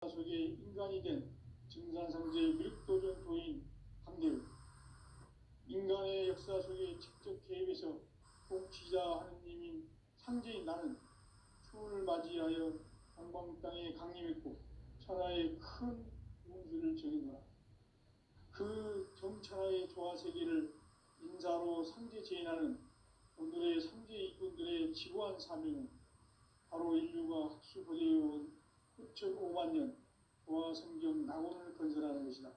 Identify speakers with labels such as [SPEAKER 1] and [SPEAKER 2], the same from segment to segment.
[SPEAKER 1] 속에 인간이 된 증산상제 미륵도전 도인 강대우, 인간의 역사 속에 직접 개입해서 통치자 하느님인 상제인 나는 추운을 맞이하여 동방 땅에 강림했고 천하의 큰 운수를 정해노라. 그 정천하의 조화세계를 인사로 상제 제인하는 오늘의 상제 이꾼들의 지고한 사명은 바로 인류가 학수고대해온 9,500만 년 조화성경 낙원을 건설하는 것이다.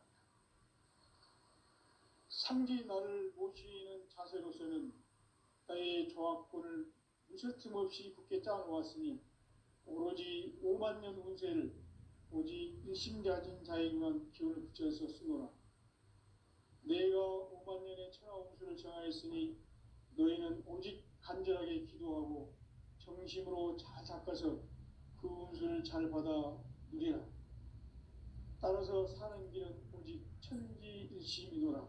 [SPEAKER 1] 상제인 나를 모시는 자세로서는 나의 조합권을 무설틈 없이 굳게 짜놓았으니 오로지 5만 년 운세를 오직 일심가진 자에게만 기운을 붙여서 쓰노라. 내가 5만 년의 천하 운수를 정하였으니 너희는 오직 간절하게 기도하고 정심으로 잘 닦아서 그 운수를 잘 받아 누리라. 따라서 사는 길은 오직 천지일심이노라.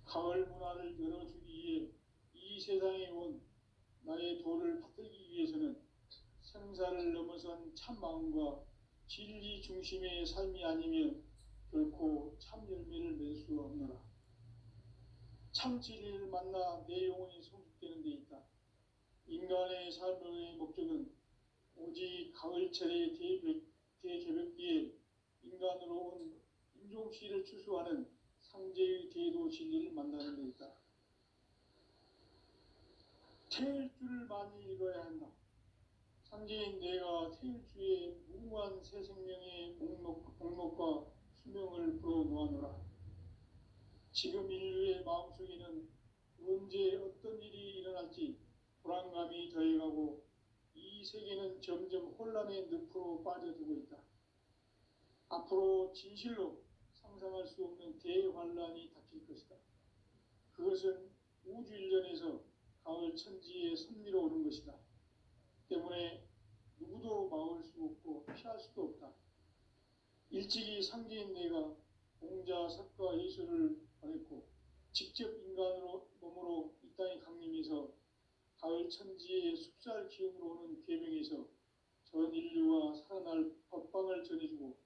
[SPEAKER 1] 가을 문화를 열어주기 위해 이 세상에 온 나의 도를 받들기 위해서는 생사를 넘어선 참마음과 진리 중심의 삶이 아니면 결코 참 열매를 맺을 수 없노라. 참 진리를 만나 내 영혼이 성숙되는 데 있다. 인간의 삶의 목적은 오직 가을철의 대개벽기에 인간으로 온 인종씨를 추수하는 상제의 대도 진리를 만나는 데 있다. 태일주를 많이 읽어야 한다. 상제인 내가 태일주의 무궁한 새 생명의 목록과 수명을 풀어놓아노라. 지금 인류의 마음속에는 언제 어떤 일이 일어날지 불안감이 더해가고 이 세계는 점점 혼란의 늪으로 빠져들고 있다. 앞으로 진실로 상상할 수 없는 대환란이 닥칠 것이다. 그것은 우주 일련에서 가을 천지에 선미로 오는 것이다. 때문에 누구도 막을 수 없고 피할 수도 없다. 일찍이 상제인 내가 공자, 석가, 예수를 보냈고 직접 인간으로 몸으로 이 땅에 강림해서 가을 천지의 숲살 기운으로 오는 계명에서 전 인류와 살아날 법방을 전해주고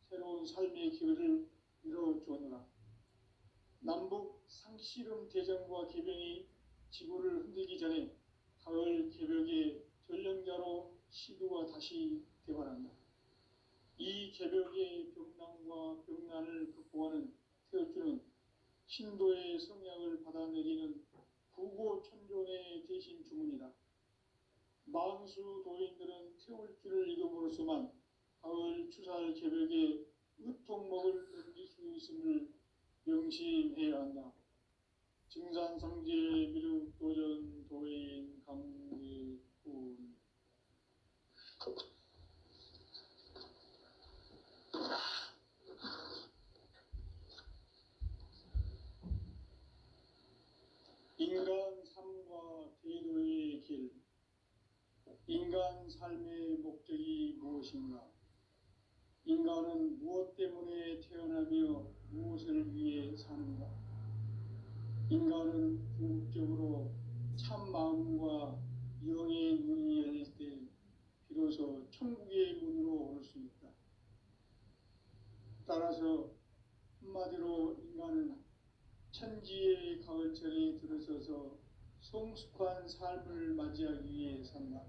[SPEAKER 1] 새로운 삶의 기회를 이뤄주었노라. 남북 상씨름 대전과 계병이 지구를 흔들기 전에 가을 개벽의 전령자로 시도가 다시 개발한다. 이 개벽의 병난과 병난을 극복하는 태어주는 신도의 성약을 받아내리는 부고천존의 대신 주문이다. 만수 도인들은 태울주를 읽음으로써만 가을 추살 개벽의 의통목을 넘길 수 있음을 명심해야 한다. 증산상제 미륵도전 도인 강대훈. 인간 삶과 대도의 길. 인간 삶의 목적이 무엇인가? 인간은 무엇 때문에 태어나며 무엇을 위해 사는가? 인간은 궁극적으로 참 마음과 영의 문이 열릴 때 비로소 천국의 문으로 올 수 있다. 따라서 한마디로 인간은 천지의 가을철에 들어서서 성숙한 삶을 맞이하기 위해 산다.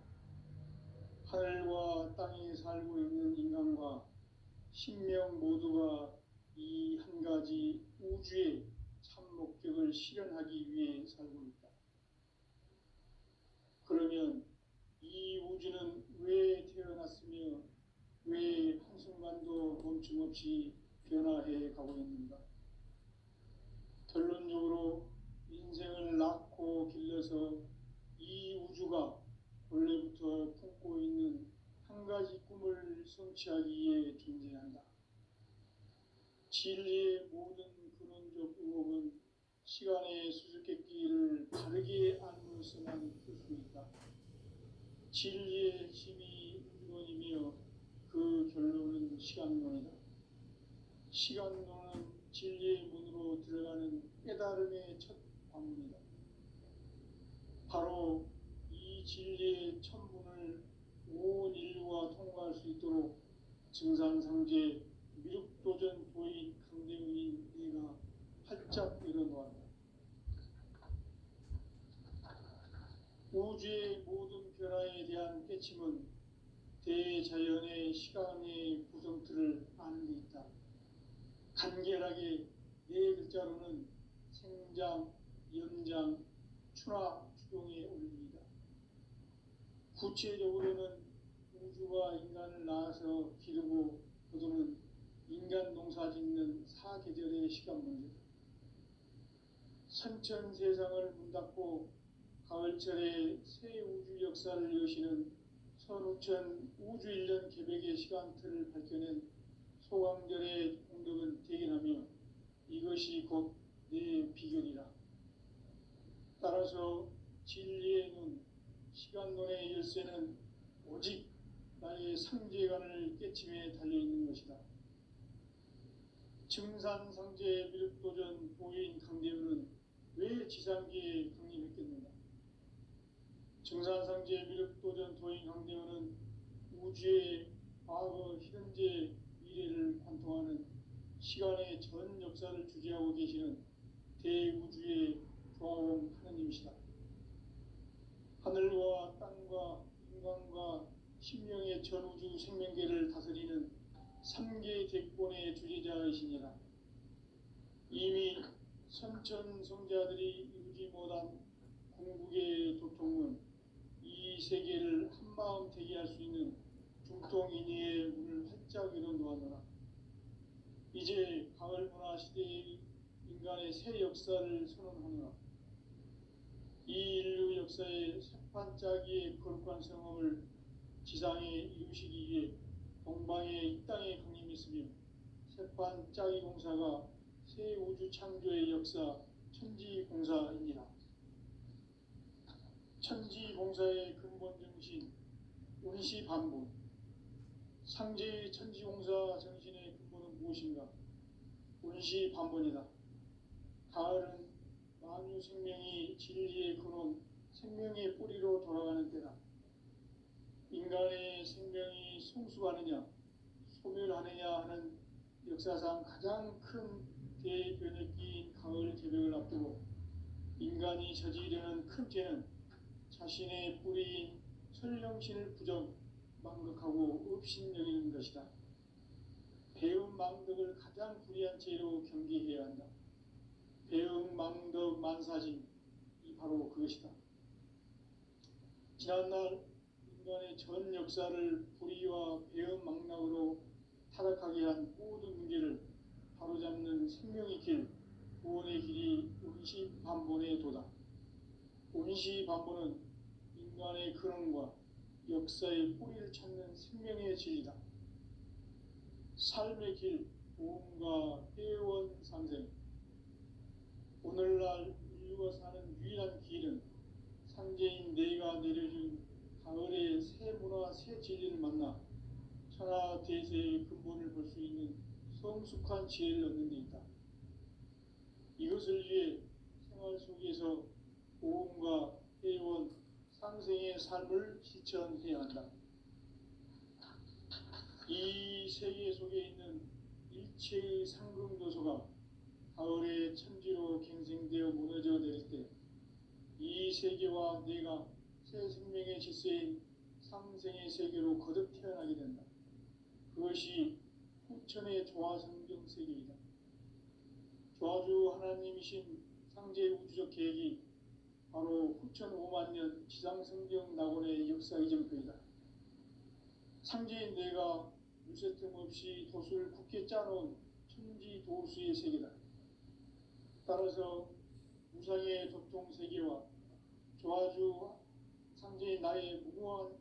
[SPEAKER 1] 하늘과 땅에 살고 있는 인간과 신명 모두가 이 한 가지 우주의 참 목적을 실현하기 위해 살고 있다. 그러면 이 우주는 왜 태어났으며 왜 한순간도 멈춤없이 변화해 가고 있는가? 결론적으로 인생을 낳고 길러서 이 우주가 원래부터 품고 있는 한 가지 꿈을 성취하기 위해 존재한다. 진리의 모든 근원적 의혹은 시간의 수수께끼를 바르게 알므로서만 풀 수 있다. 진리의 핵심이 근원이며 그 결론은 시간론이다. 시간론은 진리의 문으로 들어가는 깨달음의 첫 관문이다. 바로 이 진리의 첫 문을 온 인류가 통과할 수 있도록 증산상제 미륵도전 도인 강대의 내가 활짝 일어놓았다. 우주의 모든 변화에 대한 깨침은 대자연의 시간의 구성틀을 아는 데 있다. 간결하게 네 글자로는 생장, 연장, 추나 추동에 올립니다. 구체적으로는 우주가 인간을 낳아서 기르고 거두는 인간 농사 짓는 사계절의 시간 문제다. 선천 세상을 문닫고 가을철에 새 우주 역사를 여시는 선우천 우주 1년 개백의 시간틀을 밝혀낸 소강절의 공덕은 대견하며 이것이 곧 내 비결이라. 따라서 진리의 눈, 시간론의 열쇠는 오직 나의 상제관을 깨침에 달려있는 것이다. 증산상제 미륵도전 도인 강대우는 왜 지상계에 강림했겠는가? 증산상제 미륵도전 도인 강대우는 우주의 과거, 현재, 미래를 관통하는 시간의 전 역사를 주재하고 계시는 대우주의 조화원 하느님이시다. 하늘과 땅과 인간과 신명의 전우주 생명계를 다스리는 3계 대권의 주재자이시니라. 이미 선천성자들이 이루지 못한 궁극의 도통은 이 세계를 한마음 되게 할 수 있는 중통인의의 문을 활짝 열어놓았노라. 이제 가을 문화 시대의 인간의 새 역사를 선언하노라. 이 인류 역사의 새판짜기의 거룩한 성험을 지상에 이루시기 위해 동방의 이 땅에 강림했으며 새판짜기 공사가 새 우주 창조의 역사 천지공사이니라. 천지공사의 근본 정신 운시반본. 상제의 천지공사 정신의 근본은 무엇인가? 운시반본이다. 가을은 만유 생명이 진리의 근원, 생명의 뿌리로 돌아가는 때다. 인간의 생명이 성숙하느냐, 소멸하느냐 하는 역사상 가장 큰 대변혁기인 가을 개벽을 앞두고 인간이 저지르는 큰 죄는 자신의 뿌리인 설령신을 부정, 망극하고 업신여기는 것이다. 배움 망덕을 가장 불의한 죄로 경계해야 한다. 배움 망덕 만사진, 이 바로 그것이다. 지난날 인간의 전 역사를 불의와 배움 망락으로 타락하게 한 모든 문제를 바로잡는 생명의 길, 구원의 길이 운시반본의 도다. 운시반본은 인간의 근원과 역사의 뿌리를 찾는 생명의 진리다. 삶의 길, 보험과 회원 상생. 오늘날 인류가 사는 유일한 길은 상제인 내가 내려준 가을의 새 문화, 새 진리를 만나 천하 대세의 근본을 볼 수 있는 성숙한 지혜를 얻는 데 있다. 이것을 위해 생활 속에서 보험과 회원, 상생의 삶을 실천해야 한다. 이 세계 속에 있는 일체의 상금도소가 가을의 천지로 갱생되어 무너져 내릴 때 이 세계와 내가 새 생명의 질서인 상생의 세계로 거듭 태어나게 된다. 그것이 후천의 조화성경 세계이다. 조화주 하나님이신 상제 우주적 계획이 바로 후천 5만 년 지상성경 낙원의 역사 이정표이다. 상제인 내가 물새틈 없이 도수를 굳게 짜놓은 천지 도수의 세계다. 따라서 무상의 도통 세계와 조화주 상제인 나의 무궁한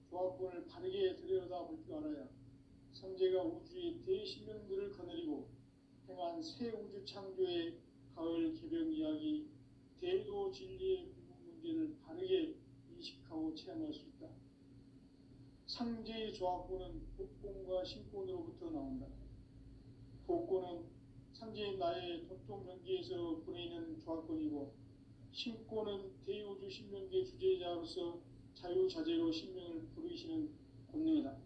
[SPEAKER 1] 조합권을 바르게 들여다볼 줄 알아야 상제가 우주의 대신령들을 거느리고 행한 새 우주 창조의 가을 개벽 이야기, 대도 진리의 궁극 문제를 바르게 인식하고 체험할 수 있다. 상제의 조합권은 복권과 신권으로부터 나온다. 복권은 상제인 나의 도통 경계에서 보내는 조합권이고, 신권은 대우주 신명계 주제자로서 자유자재로 신명을 부르시는 권능이다.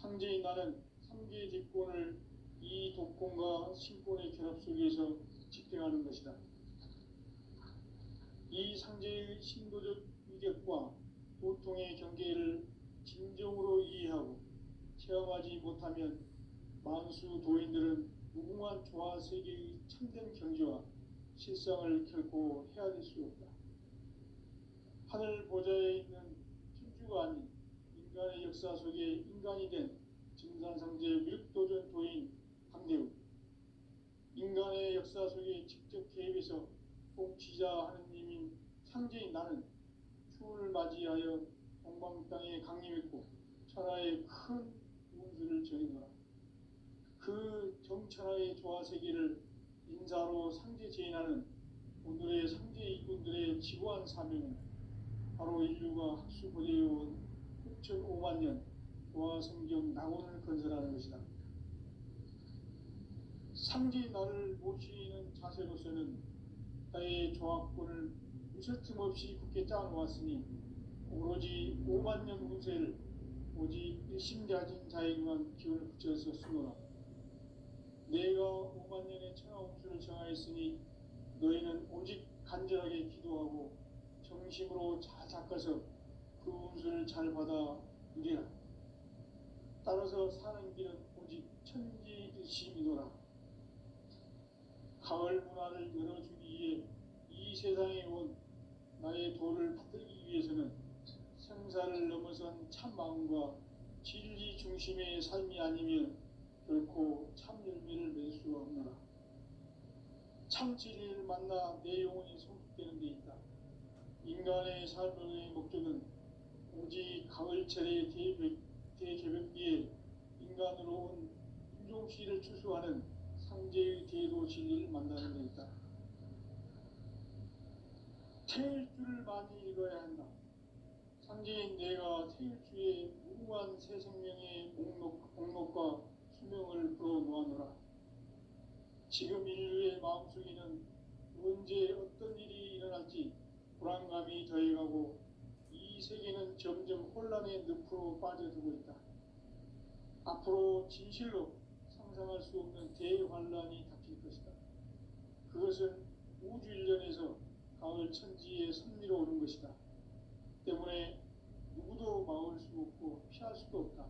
[SPEAKER 1] 상제인 나는 3개 뒷권을 이 독권과 신권의 결합 속에서 집행하는 것이다. 이 상제의 신도적 위력과 도통의 경계를 진정으로 이해하고 체험하지 못하면 만수 도인들은 무궁한 조화 세계의 참된 경지와 실상을 결코 헤아릴 수 없다. 하늘 보좌에 있는 천주가 아닌 인간의 역사 속에 인간이 된 증산상제 율도전 도인 강대우, 인간의 역사 속에 직접 개입해서 통치자 하느님인 상제인 나는 추운을 맞이하여 동방 땅에 강림했고 천하의 큰 운수를 전해노라. 그 정천하의 조화 세계를 인사로 상제 제인하는 오늘의 상제 이군들의 지고한 사명은 바로 인류가 학수고대해온 6,500만 년 조화 성경 낙원을 건설하는 것이다. 상제인 나를 모시는 자세로서는 나의 조합권을 무설틈 없이 굳게 짜놓았으니 오로지 5만 년 운세를 오직 일심가진 자에게만 기운을 붙여서 쓰노라. 내가 5만 년의 천하 운수를 정하였으니 너희는 오직 간절하게 기도하고 정심으로 잘 닦아서 그 운수를 잘 받아 누리라. 따라서 사는 길은 오직 천지일심이노라. 가을 문화를 열어주기 위해 이 세상에 온 나의 도를 받들기 위해서는 생사를 넘어선 참 마음과 진리 중심의 삶이 아니면 결코 참 열매를 맺을 수 없노라. 참 진리를 만나 내 영혼이 성숙되는 데 있다. 인간의 삶의 목적은 오직 가을철의 대개벽기에 인간으로 온 인종씨를 추수하는 상제의 대도 진리를 만나는 데 있다. 태일주를 많이 읽어야 한다. 상제인 내가 태일주의 무궁한 새 생명의 목록과 수명을 풀어놓아노라. 지금 인류의 마음속에는 언제 어떤 일이 일어날지 불안감이 더해가고 이 세계는 점점 혼란의 늪으로 빠져들고 있다. 앞으로 진실로 상상할 수 없는 대환란이 닥칠 것이다. 그것은 우주 일련에서 가을 천지에 섭리로 오는 것이다. 때문에 누구도 막을 수 없고 피할 수도 없다.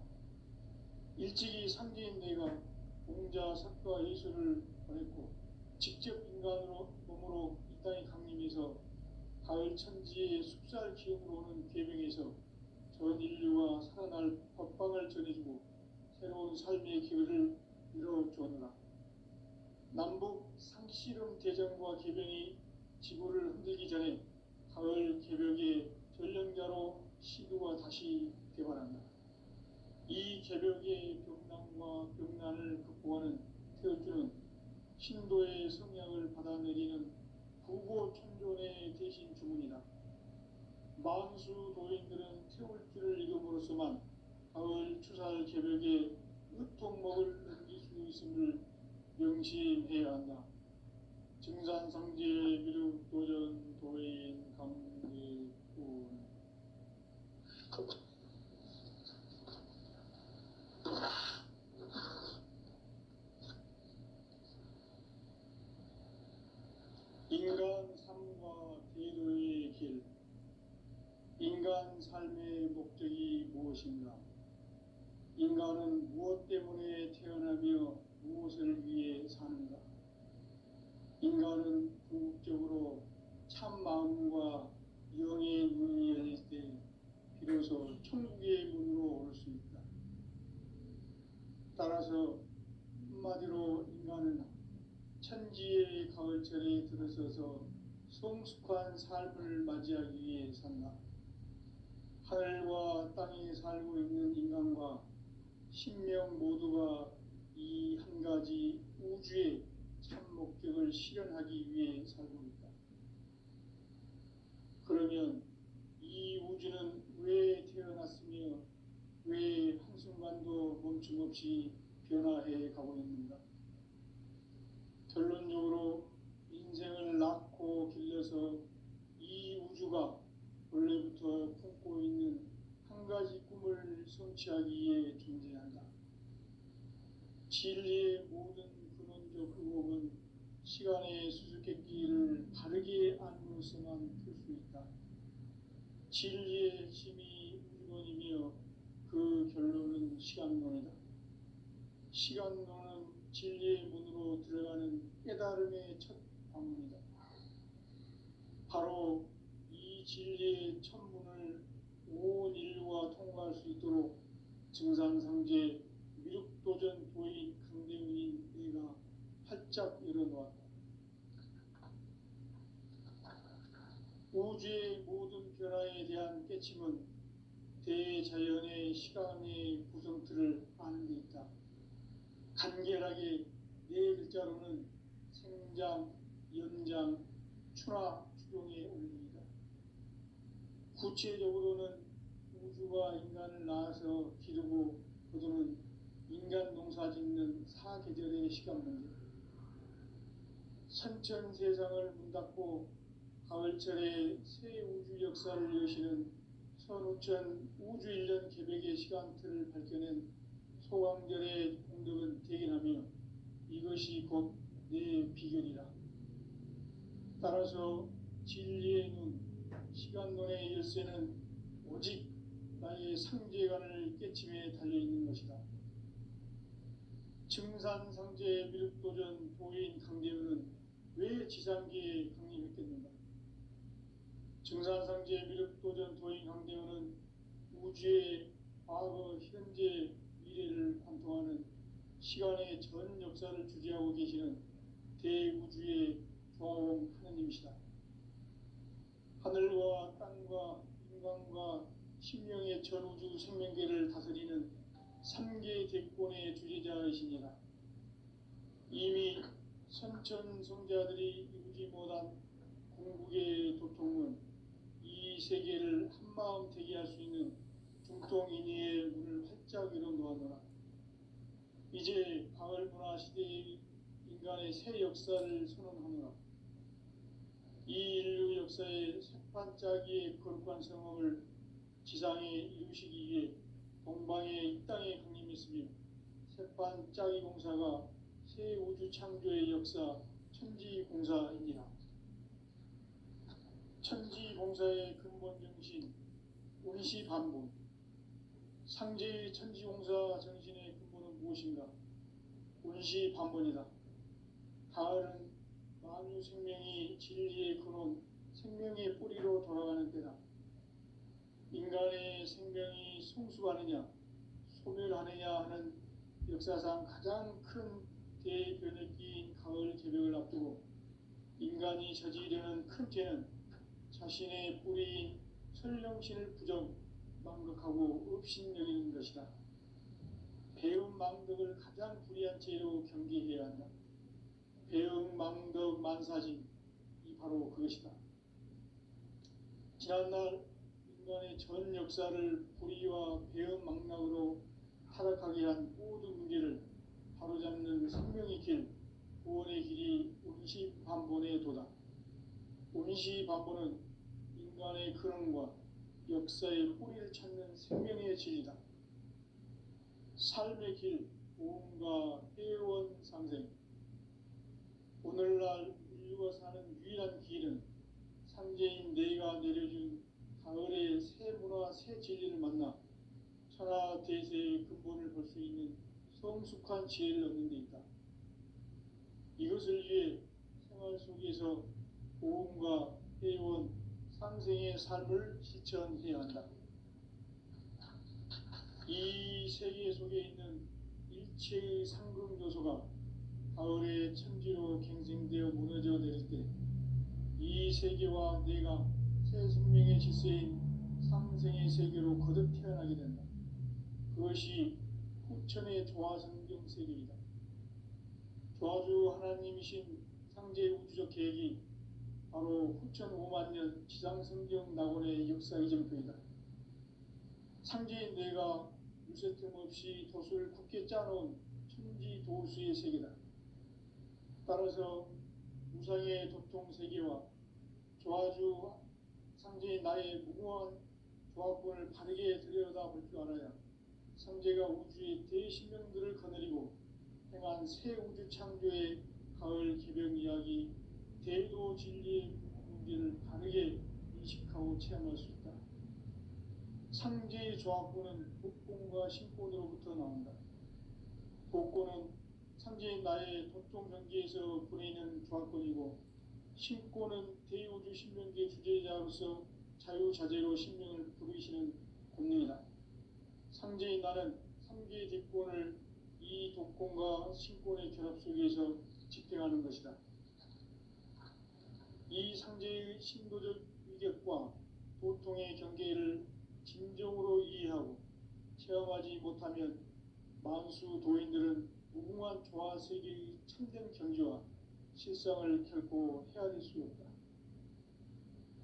[SPEAKER 1] 일찍이 상제인 내가 공자, 석가, 예수를 보냈고 직접 인간으로 몸으로 이 땅에 강림해서 가을 천지의 숲살 기운으로 오는 계명에서 전 인류와 살아날 법방을 전해주고 새로운 삶의 기회를 이뤄주었노라. 남북 상씨름 대전과 개병이 지구를 흔들기 전에 가을 개벽의 전령자로 시도가 다시 개발한다. 이 개벽의 병난과 병난을 극복하는 태울주는 신도의 성약을 받아내리는 부고천존의 대신 주문이다. 만수 도인들은 태울주를 읽음으로써만 가을 추살 개벽의 으통목을 넘길 수 있음을 명심해야 한다. 증산상제 미륵 도전 도인 강대군. 인간 삶과 대도의 길. 인간 삶의 목적이 무엇인가? 인간은 무엇 때문에 태어나며 무엇을 위해 사는가? 인간은 궁극적으로 참 마음과 영의 문이 열릴 때 비로소 천국의 문으로 올 수 있다. 따라서 한마디로 인간은 천지의 가을철에 들어서서 성숙한 삶을 맞이하기 위해 산다. 하늘과 땅에 살고 있는 인간과 신명 모두가 이 한 가지 우주의 참 목적을 실현하기 위해 살고 있다. 그러면 이 우주는 왜 태어났으며 왜 한순간도 멈춤없이 변화해 가고 있는가? 결론적으로 인생을 낳고 길러서 이 우주가 원래부터 품고 있는 한 가지 꿈을 성취하기 위해 존재한다. 진리의 모든 근원적 의혹은 시간의 수수께끼를 바르게 알므로서만 풀 수 있다. 진리의 핵심이 우주론이며 그 결론은 시간론이다. 시간론은 진리의 문으로 들어가는 깨달음의 첫 방문이다. 바로 이 진리의 첫 문을 온 인류가 통과할 수 있도록 증산상제 미륵도전 도인 강대훈인 내가 활짝 열어놓았다. 우주의 모든 변화에 대한 깨침은 대자연의 시간의 구성틀을 아는 데 있다. 간결하게 네 글자로는 생장, 연장, 추나 추동의 원리이다. 구체적으로는 우주가 인간을 낳아서 기르고 거두는 인간 농사 짓는 사계절의 시간 문제, 선천 세상을 문 닫고 가을철에 새 우주 역사를 여시는 선우천 우주 1년 계백의 시간틀을 밝혀낸 소강절의 공덕은 대견하며 이것이 곧 내 비결이라. 따라서 진리의 눈, 시간론의 열쇠는 오직 나의 상제관을 깨침에 달려있는 것이다. 증산상제 미륵도전 도인 강대훈은 왜 지상기에 강림했겠는가? 증산상제 미륵도전 도인 강대훈은 우주의 과거, 현재, 미래를 관통하는 시간의 전 역사를 주재하고 계시는 대우주의 조화용 하느님이시다. 하늘과 땅과 인간과 신명의 전우주 생명계를 다스리는 3계 대권의 주재자이시니라. 이미 선천성자들이 이루지 못한 궁극의 도통은 이 세계를 한마음 되게 할 수 있는 중통인의의 문을 활짝 열어놓았노라. 이제 가을 문화 시대의 인간의 새 역사를 선언하노라. 이 인류 역사의 새판짜기의 거룩한 성업을 지상에 이루시기 위해 동방의 이 땅에 강림했으며 새판짜기 공사가 새 우주 창조의 역사 천지공사이니라. 천지공사의 근본 정신 운시반본, 상제의 천지공사 정신의 근본은 무엇인가? 운시반본이다. 가을은 만유 생명이 진리의 근원, 생명의 뿌리로 돌아가는 때다. 인간의 생명이 성숙하느냐, 소멸하느냐 하는 역사상 가장 큰 대변혁기인 가을 개벽을 앞두고 인간이 저지르는 큰 죄는 자신의 뿌리인 설령신을 부정, 망각하고 업신여기는 것이다. 배음 망덕을 가장 불의한 죄로 경계해야 한다. 배음 망덕 만사진, 이 바로 그것이다. 지난날 인간의 전 역사를 불의와 배음 망락으로 타락하게 한 모든 문제를 바로잡는 생명의 길, 구원의 길이 운시반본의 도다. 운시반본은 인간의 근원과 역사의 뿌리를 찾는 생명의 진리다. 삶의 길, 보험과 회원 상생. 오늘날 인류가 사는 유일한 길은 상제인 내가 내려준 가을의 새 문화, 새 진리를 만나 천하 대세의 근본을 볼 수 있는 성숙한 지혜를 얻는 데 있다. 이것을 위해 생활 속에서 보험과 회원, 상생의 삶을 실천해야 한다. 이 세계 속에 있는 일체의 상금 요소가 가을의 천지로 갱생되어 무너져 내릴 때 이 세계와 내가 새 생명의 질서인 상생의 세계로 거듭 태어나게 된다. 그것이 후천의 조화성경 세계이다. 조화주 하나님이신 상제 우주적 계획이 바로 후천 5만 년 지상성경 낙원의 역사 이정표이다. 상제인 내가 유세 틈 없이 도수를 굳게 짜놓은 천지 도수의 세계다. 따라서 무상의 도통 세계와 조화주 상제인 나의 무궁한 조합권을 바르게 들여다볼 줄 알아야 상제가 우주의 대신령들을 거느리고 지난 새 우주 창조의 가을 개벽 이야기, 대도 진리의 문제를 다르게 인식하고 체험할 수 있다. 상제의 조합구는 독권과 신권으로부터 나온다. 독권은 상제의 나의 도통 경계에서 부리는 조합권이고, 신권은 대우주 신명계 주제자로서 자유자재로 신명을 부르시는 권능이다. 상제의 나는 상계의 대권을 이 독권과 신권의 결합 속에서 집행하는 것이다. 이 상제의 신도적 위격과 도통의 경계를 진정으로 이해하고 체험하지 못하면 만수 도인들은 무궁한 조화 세계의 참된 경지와 실상을 결코 헤아릴 수 없다.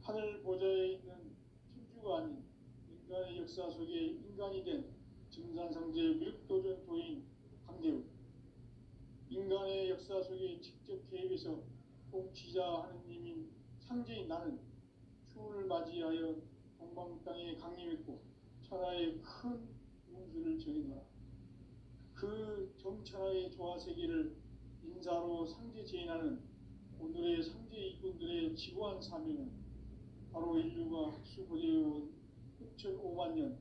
[SPEAKER 1] 하늘 보좌에 있는 천주가 아닌 인간의 역사 속에 인간이 된 증산상제 미륵도전 도인 강대우, 인간의 역사 속에 직접 개입해서 통치자 하느님인 상제인 나는 추운을 맞이하여 동방 땅에 강림했고 천하의 큰 운수를 정해놓아 그 정천하의 조화세계를 인사로 상제 제인하는 오늘의 상제 이꾼들의 지구한 사명은 바로 인류가 흡수보내온 6,500만 년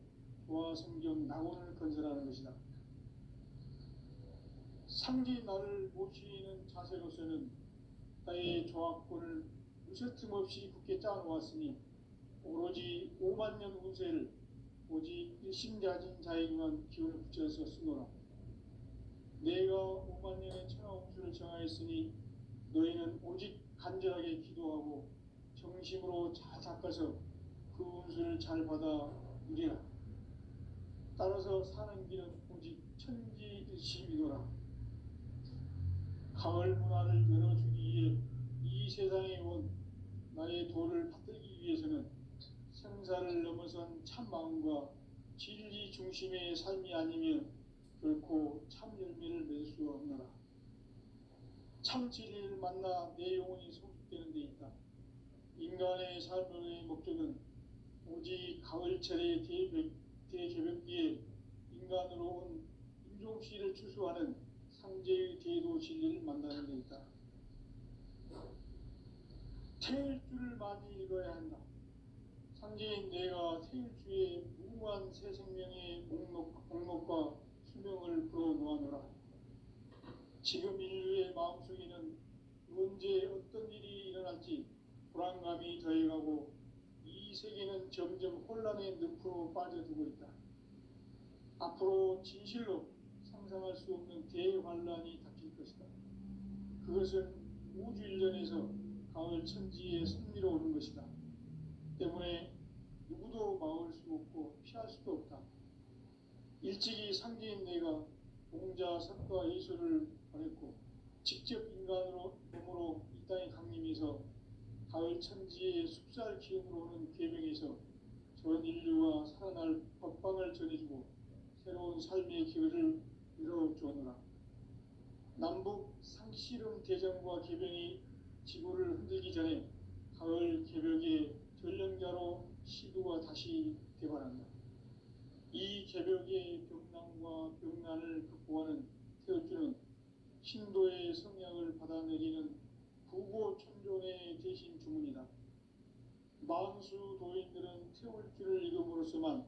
[SPEAKER 1] 조화성경 낙원을 건설하는 것이다. 상제인 나를 모시는 자세로서는 나의 조합권을 무쇠틈 없이 굳게 짜놓았으니 오로지 5만 년 운세를 오직 일심가진 자에게만 기운을 붙여서 쓰노라. 내가 5만 년의 천하 운수를 정하였으니 너희는 오직 간절하게 기도하고 정심으로 잘 닦아서 그 운수를 잘 받아 누리라. 따라서 사는 길은 오직 천지일심이노라. 가을 문화를 열어주기 위해 이 세상에 온 나의 도를 받들기 위해서는 생사를 넘어선 참 마음과 진리 중심의 삶이 아니면 결코 참 열매를 맺을 수 없노라. 참 진리를 만나 내 영혼이 성숙되는 데 있다. 인간의 삶의 목적은 오직 가을철의 대개벽기에 인간으로 온 인종씨를 추수하는 상제의 대도 진리를 만나는 데 있다. 태일주를 많이 읽어야 한다. 상제인 내가 태일주의 무궁한 새 생명의 목록과 수명을 불어놓아노라. 지금 인류의 마음속에는 언제 어떤 일이 일어날지 불안감이 더해가고 이 세계는 점점 혼란의 늪으로 빠져들고 있다. 앞으로 진실로 상상할 수 없는 대환란이 닥칠 것이다. 그것은 우주 일련에서 가을 천지의 섭리로 오는 것이다. 때문에 누구도 막을 수 없고 피할 수도 없다. 일찍이 상제인 내가 공자, 석가, 예수를 보냈고 직접 인간으로 몸으로 이 땅에 강림해서 가을 천지의 숲살 기운으로 오는 계명에서 전 인류와 살아날 법방을 전해주고 새로운 삶의 기회를 열어주었노라. 남북 상씨름 대전과 개병이 지구를 흔들기 전에 가을 개벽의 전령자로 시도가 다시 개발한다. 이 개벽의 병난과 병난을 극복하는 태울주는 신도의 성향을 받아내리는 부고천존의 대신 주문이다. 만수 도인들은 태울주를 읽음으로써만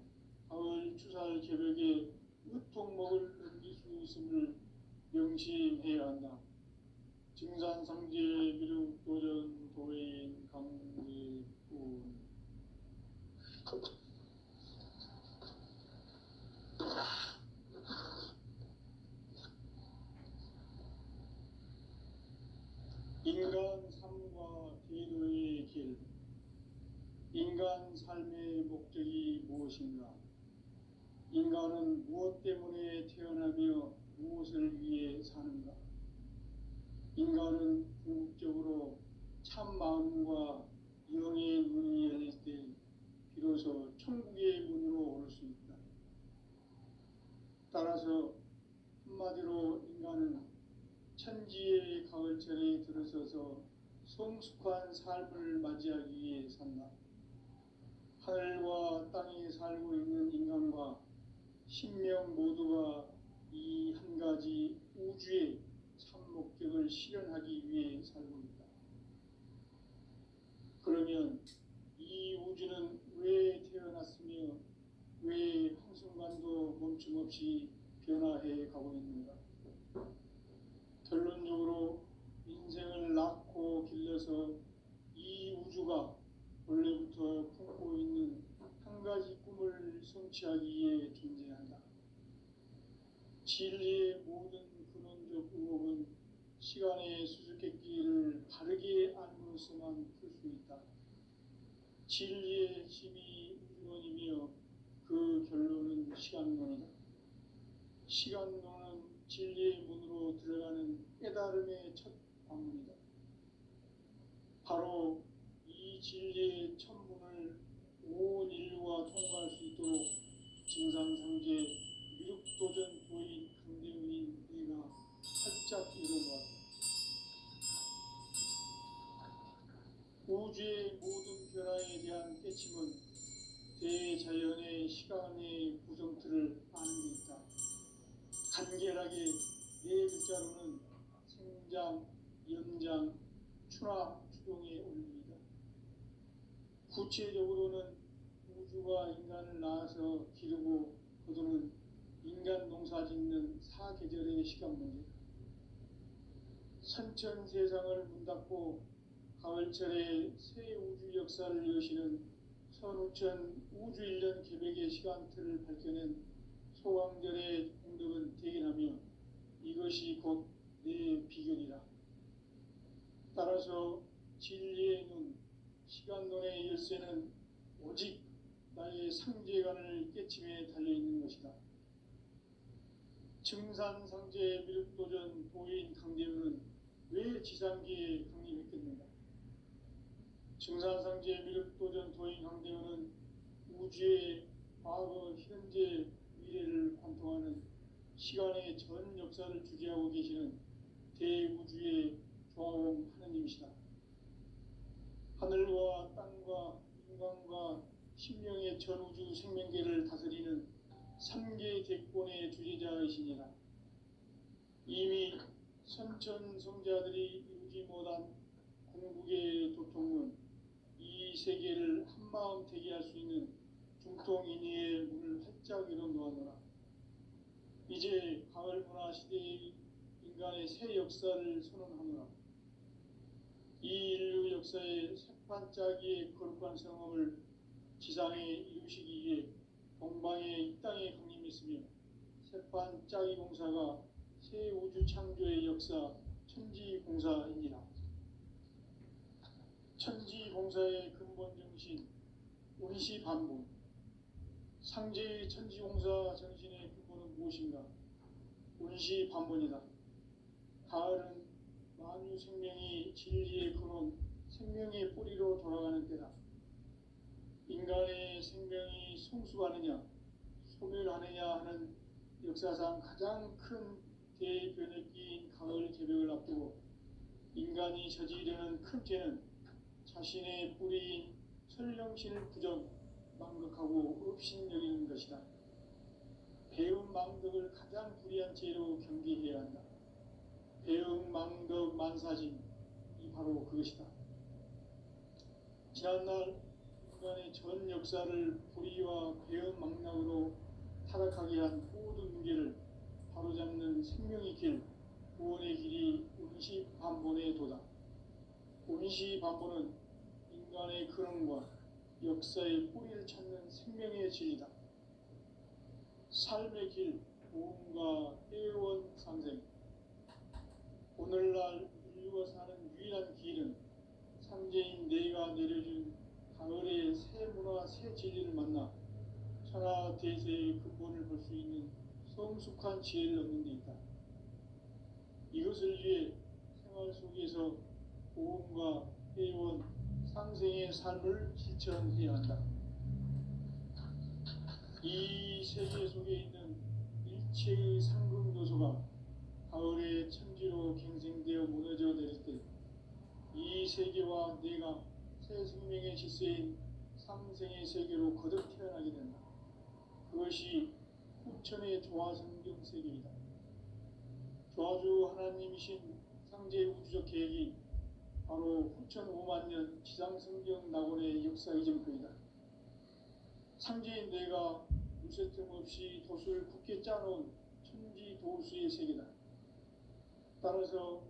[SPEAKER 1] 가을 추살 개벽의 의통목을 넘길 수 있음을 명심해야 한다. 증산상제 미륵도전 도인 강대군 인간 삶과 대도의 길. 인간 삶의 목적이 무엇인가? 인간은 무엇 때문에 태어나며 무엇을 위해 사는가? 인간은 궁극적으로 참 마음과 영의 문이 열릴 때 비로소 천국의 문으로 올 수 있다. 따라서 한마디로 인간은 천지의 가을철에 들어서서 성숙한 삶을 맞이하기 위해 산다. 하늘과 땅에 살고 있는 인간과 신명 모두가 이 한 가지 우주의 꿈을 실현하기 위해 살고 있다. 그러면 이 우주는 왜 태어났으며 왜 한순간도 멈춤 없이 변화해 가고 있는가? 결론적으로 인생을 낳고 길러서 이 우주가 원래부터 품고 있는 한 가지 꿈을 성취하기 위해 존재한다. 진리의 모든 근원적 의혹은 시간의 수수께끼를 바르게 알므로서만 풀 수 있다. 진리의 핵심이 우주론이며 그 결론은 시간론이다. 시간론은 진리의 문으로 들어가는 깨달음의 첫 방문이다. 바로 이 진리의 첫 문을 온 인류가 통과할 수 있도록 증산상제 미륵도전 도인 강대우인 네가 활짝 열어놓았다. 우주의 모든 변화에 대한 깨침은 대자연의 시간의 구성틀을 아는 데 있다. 간결하게 네 글자로는 생장, 연장, 추나 추동의 원리이다. 구체적으로는 우주가 인간을 낳아서 기르고 거두는 인간 농사 짓는 사계절의 시간 문제다. 선천 세상을 문 닫고 가을철에 새 우주 역사를 여시는 선우천 우주 1년 계획의 시간틀을 밝혀낸 소강절의 공덕은 대견하며 이것이 곧 내 비견이라. 따라서 진리의 눈, 시간론의 열쇠는 오직 나의 상제관을 깨침에 달려있는 것이다. 증산상제 미륵도전 도인 강대우는 왜 지상기에 강림했겠는가? 증산상제 미륵도전 도인 강대우는 우주의 과거, 현재, 미래를 관통하는 시간의 전 역사를 주재하고 계시는 대우주의 조화원 하느님이시다. 하늘과 땅과 인간과 심령의 전우주 생명계를 다스리는 3개 대권의 주재자이시니라. 이미 선천성자들이 이루지 못한 궁극의 도통문, 이 세계를 한마음 되게 할 수 있는 중통인의의 문을 활짝 열어놓았노라. 이제 가을 문화 시대의 인간의 새 역사를 선언하노라. 이 인류 역사의 새판짜기의 거룩한 성험을 지상에 이루시기 위해 동방의 이 땅에 강림했으며 새판짜기 공사가 새 우주 창조의 역사 천지공사이니라. 천지공사의 근본 정신 운시반복. 상제의 천지공사 정신의 근본은 무엇인가? 운시반복이다. 가을은 만유 생명이 진리의 근원, 생명의 뿌리로 돌아가는 때다. 인간의 생명이 성숙하느냐, 소멸하느냐 하는 역사상 가장 큰 대변혁기인 가을 개벽을 앞두고 인간이 저지르는 큰 죄는 자신의 뿌리인 설령신을 부정, 망극하고 업신여기는 것이다. 배움 망덕을 가장 불의한 죄로 경계해야 한다. 배움 망덕 만사진이 바로 그것이다. 지난날 인간의 전 역사를 불의와 배움 망락으로 타락하게 한 모든 문제를 바로잡는 생명의 길, 구원의 길이 운시반본의 도다. 운시반본은 인간의 근원과 역사의 뿌리를 찾는 생명의 진리다. 삶의 길, 보험과 애원 상생. 오늘날 인류가 사는 유일한 길은 상제인 내가 내려준 가을의 새 문화, 새 진리를 만나 천하 대세의 근본을 볼 수 있는 성숙한 지혜를 얻는 데 있다. 이것을 위해 생활 속에서 보험과 애원, 상생의 삶을 실천해야 한다. 이 세계 속에 있는 일체의 상금도서가 가을의 천지로 갱생되어 무너져 내릴 때 이 세계와 내가 새 생명의 질서인 상생의 세계로 거듭 태어나게 된다. 그것이 후천의 조화성경 세계이다. 조화주 하나님이신 상제의 우주적 계획이 바로 후천 5만 년 지상성경 낙원의 역사 이전표이다. 상제인 내가 무쇠 틈 없이 도수를 굳게 짜놓은 천지 도수의 세계다. 따라서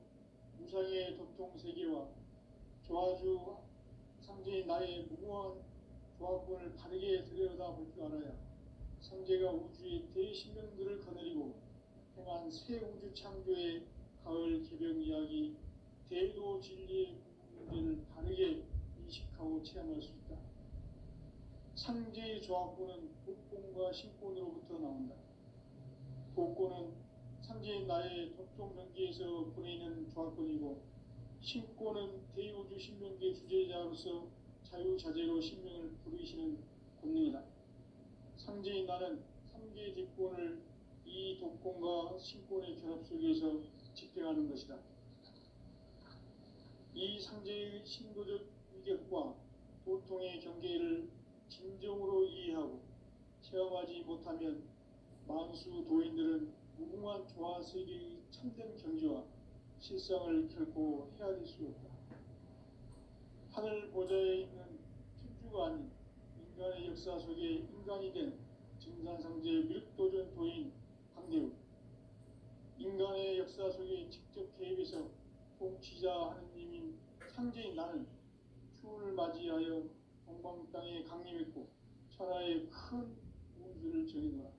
[SPEAKER 1] 무상의 도통 세계와 조화주 상제인 나의 무모한 조합권을 바르게 들여다볼 줄 알아야 상제가 우주의 대신명들을 거느리고 행한 새 우주 창조의 가을 개벽 이야기 대도 진리의 문제를 바르게 인식하고 체험할 수 있다. 상제의 조합권은 복권과 신권으로부터 나온다. 복권은 상제인 나의 도통 경계에서 보내는 조합권이고, 신권은 대우주 신명계 주제자로서 자유자재로 신명을 부르시는 권능이다. 상제인 나는 3개의 뒷권을 이 독권과 신권의 결합 속에서 집행하는 것이다. 이 상제의 신도적 위격과 도통의 경계를 진정으로 이해하고 체험하지 못하면 만수 도인들은 무궁한 조화 세계의 참된 경지와 실상을 결코 헤아릴 수 없다. 하늘 보좌에 있는 천주가 아닌 인간의 역사 속에 인간이 된 증산상제 미륵도전 도인 강대우, 인간의 역사 속에 직접 개입해서 통치자 하느님인 상제인 나는 추운을 맞이하여 동방 땅에 강림했고 천하의 큰 운수를 정해놓아.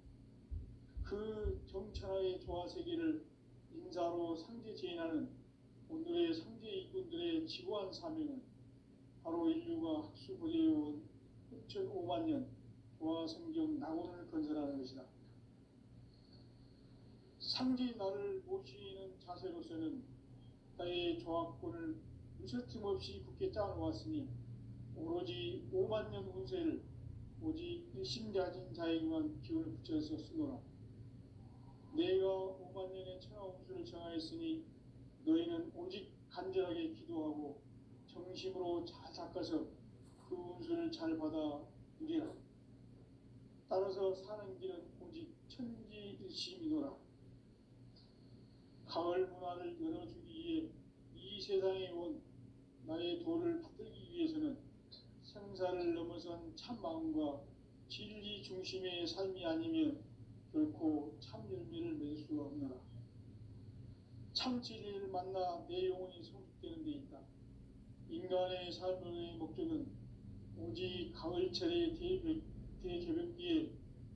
[SPEAKER 1] 그 정천하의 조화세계를 인사로 상제 제인하는 오늘의 상제 이꾼들의 지구한 사명은 바로 인류가 학수부대해온 후천 5만 년 조화성경 낙원을 건설하는 것이다. 상제인 나를 모시는 자세로서는 나의 조합권을 무쇠틈 없이 굳게 짜놓았으니 오로지 5만 년 운세를 오직 일심가진 자에게만 기운을 붙여서 쓰노라. 내가 5만 년의 천하 운수를 정하였으니 너희는 오직 간절하게 기도하고 정심으로 잘 닦아서 그 운수를 잘 받아 누리라. 따라서 사는 길은 오직 천지일심이노라. 가을 문화를 열어주기 위해 이 세상에 온 나의 도를 받들기 위해서는 생사를 넘어선 참 마음과 진리 중심의 삶이 아니면 결코 참 열매를 맺을 수가 없노라. 참 진리를 만나 내 영혼이 성숙되는 데 있다. 인간의 삶의 목적은 오직 가을철의 대개벽기에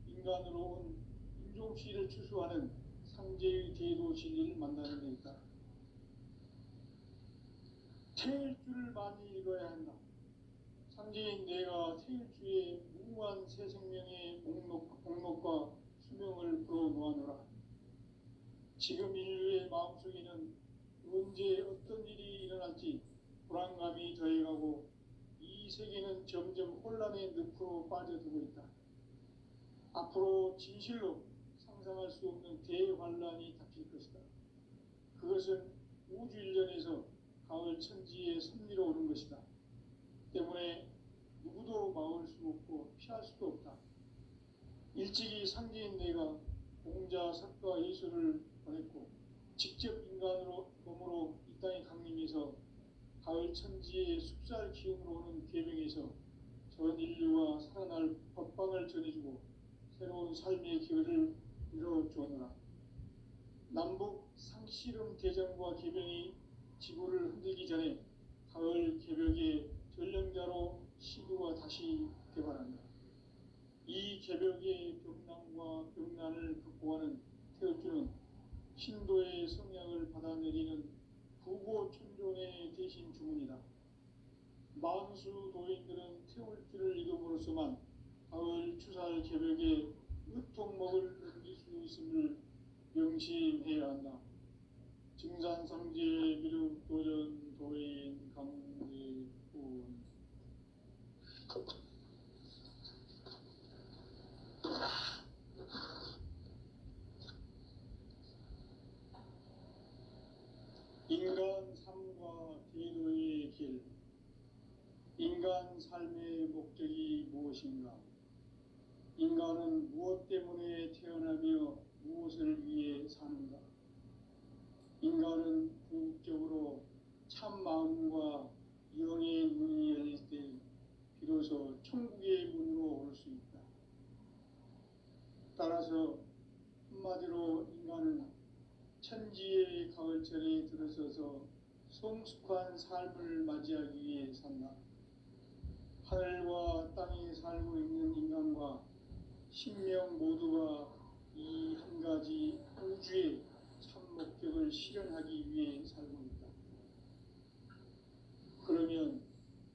[SPEAKER 1] 인간으로 온 인종시를 추수하는 상제의 대도 진리를 만나는 데 있다. 태일주를 많이 읽어야 한다. 상제인 내가 태일주의 무궁한 새 생명의 목록과 수명을 풀어놓아노라. 지금 인류의 마음속에는 언제 어떤 일이 일어날지 불안감이 더해가고 이 세계는 점점 혼란의 늪으로 빠져들고 있다. 앞으로 진실로 상상할 수 없는 대환란이 닥칠 것이다. 그것은 우주 일련에서 가을 천지의 섭리로 오는 것이다. 때문에 누구도 막을 수 없고 피할 수도 없다. 일찍이 상제인 내가 공자, 석가, 예수를 보냈고 직접 인간으로 몸으로 이 땅에 강림해서 가을 천지의 숲살 기운으로 오는 계명에서 전 인류와 살아날 법방을 전해주고 새로운 삶의 기회를 이뤄주었노라. 남북 상씨름 대전과 계명이 지구를 흔들기 전에 가을 개벽의 전령자로 시구가 다시 개발한다. 이 개벽의 병난과 병난을 극복하는 태울주는 신도의 성향을 받아내리는 부고천존의 대신 주문이다. 만수 도인들은 태울주를 이름으로서만 가을 추살 개벽에 으통목을 넘길 수 있음을 명심해야 한다. 증산상제 미륵도전 도인 강제군. 인간 삶과 대도의 길. 인간 삶의 목적이 무엇인가? 인간은 무엇 때문에 태어나며 무엇을 위해 사는가? 인간은 궁극적으로 참 마음과 영의 문이 열릴 때 비로소 천국의 문으로 올 수 있다. 따라서 한마디로 인간은 천지의 가을철에 들어서서 성숙한 삶을 맞이하기 위해 산다. 하늘과 땅에 살고 있는 인간과 신명 모두가 이 한 가지 우주의 참 목적을 실현하기 위해 살고 있다. 그러면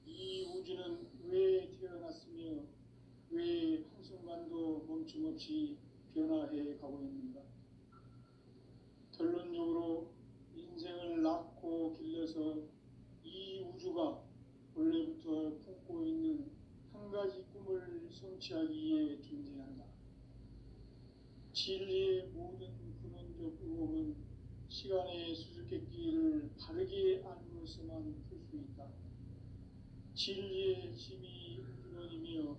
[SPEAKER 1] 이 우주는 왜 태어났으며 왜 한순간도 멈춤없이 변화해 가고 있는가? 결론적으로 인생을 낳고 길러서 이 우주가 원래부터 품고 있는 한 가지 꿈을 성취하기 위해 존재한다. 진리의 모든 근원적 의혹은 시간의 수수께끼를 바르게 알므로서만 풀 수 있다. 진리의 핵심이 우주론이며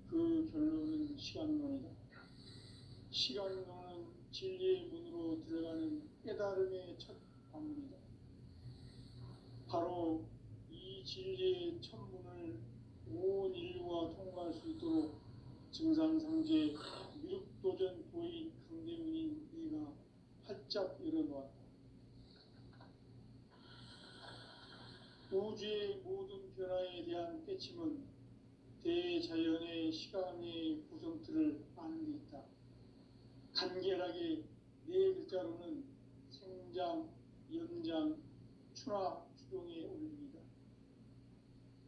[SPEAKER 1] 그 결론은 시간론이다. 시간론은 진리의 문으로 들어가는 깨달음의 첫 방문이다. 바로 이 진리의 첫 문을 온 인류가 통과할 수 있도록 증산상제 미륵도전 도인 강대문인 네가 활짝 열어놓았다. 우주의 모든 변화에 대한 깨침은 대자연의 시간의 구성틀을 아는 데 있다. 간결하게 네 글자로는 생장, 연장, 추나 추동의 원리이다.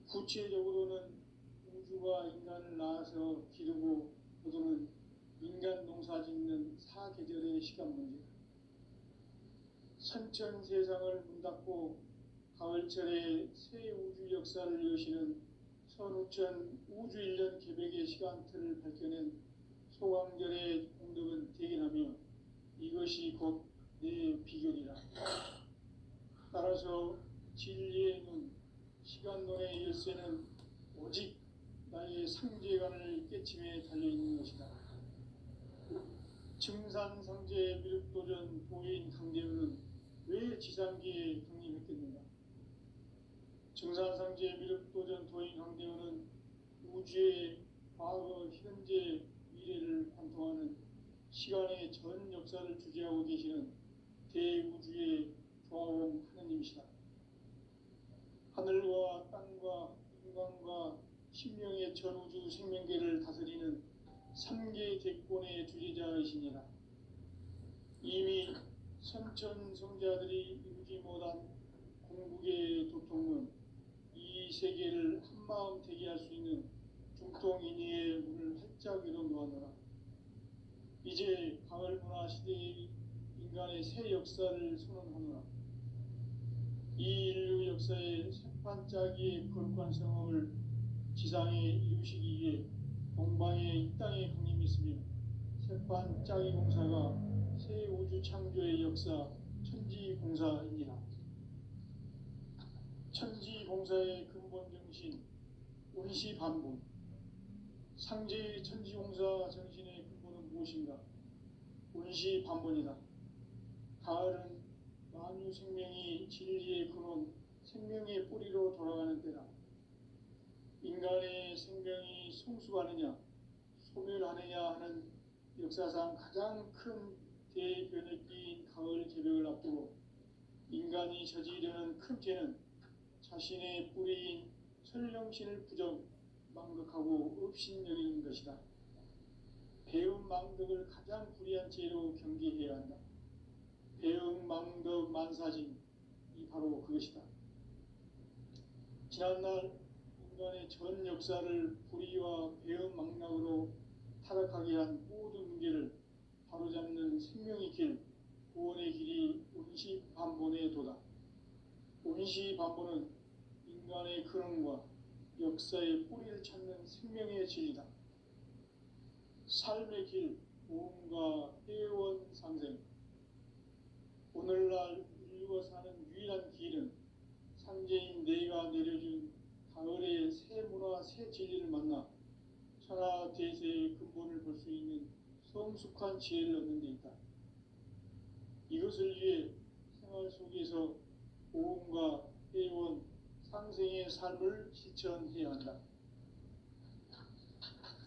[SPEAKER 1] 구체적으로는 우주가 인간을 낳아서 기르고 거두는 인간 농사 짓는 사계절의 시간 문제다. 선천 세상을 문 닫고 가을철에 새 우주 역사를 여시는 선우천 우주 1년 계백의 시간틀을 밝혀낸 소강절의 공덕은 대견하며 이것이 곧 내 비결이라. 따라서 진리의 눈, 시간론의 열쇠는 오직 나의 상제관을 깨침에 달려있는 것이다. 증산상제 미륵도전 도인 강대문은 왜 지상기에 강림했겠는가? 증산상제 미륵도전 도인 강대문은 우주의 과거, 현재, 미래를 관통하는 시간의 전 역사를 주재하고 계시는 대우주의 조화원 하느님이시다. 하늘과 땅과 인간과 신명의 전우주 생명계를 다스리는 3개 대권의 주재자이시니라. 이미 선천성자들이 이루지 못한 궁극의 도통은 이 세계를 한마음 되게 할 수 있는 중통인의의 문을 활짝 열어놓았노라. 이제 가을문화 시대의 인간의 새 역사를 선언하노라. 이 인류 역사의 새판짜기의 거룩한 성험을 지상에 이루시기 위해 동방에 이 땅에 강림했으며 새판짜기 공사가 새 우주 창조의 역사 천지공사이니라. 천지공사의 근본 정신 운시반분. 상제의 천지공사 정신의 근본은 무엇인가? 운시반분이다. 가을은 만유 생명이 진리의 근원, 생명의 뿌리로 돌아가는 때다. 인간의 생명이 성숙하느냐, 소멸하느냐 하는 역사상 가장 큰 대변혁기인 가을 개벽을 앞두고 인간이 저지르는 큰 죄는 자신의 뿌리인 설령신을 부정, 망극하고 업신여기는 것이다. 배움 망덕을 가장 불의한 죄로 경계해야 한다. 배움 망덕 만사진이 바로 그것이다. 지난날 인간의 전 역사를 불의와 배움 망락으로 타락하게 한 모든 문제를 바로잡는 생명의 길, 구원의 길이 운시반본의 도다. 운시반본은 인간의 근원과 역사의 뿌리를 찾는 생명의 진리다. 삶의 길, 보험과 회원 상생. 오늘날 인류가 사는 유일한 길은 상제인 내가 내려준 가을의 새 문화, 새 진리를 만나 천하 대세의 근본을 볼 수 있는 성숙한 지혜를 얻는 데 있다. 이것을 위해 생활 속에서 보험과 해온 상생의 삶을 실천해야 한다.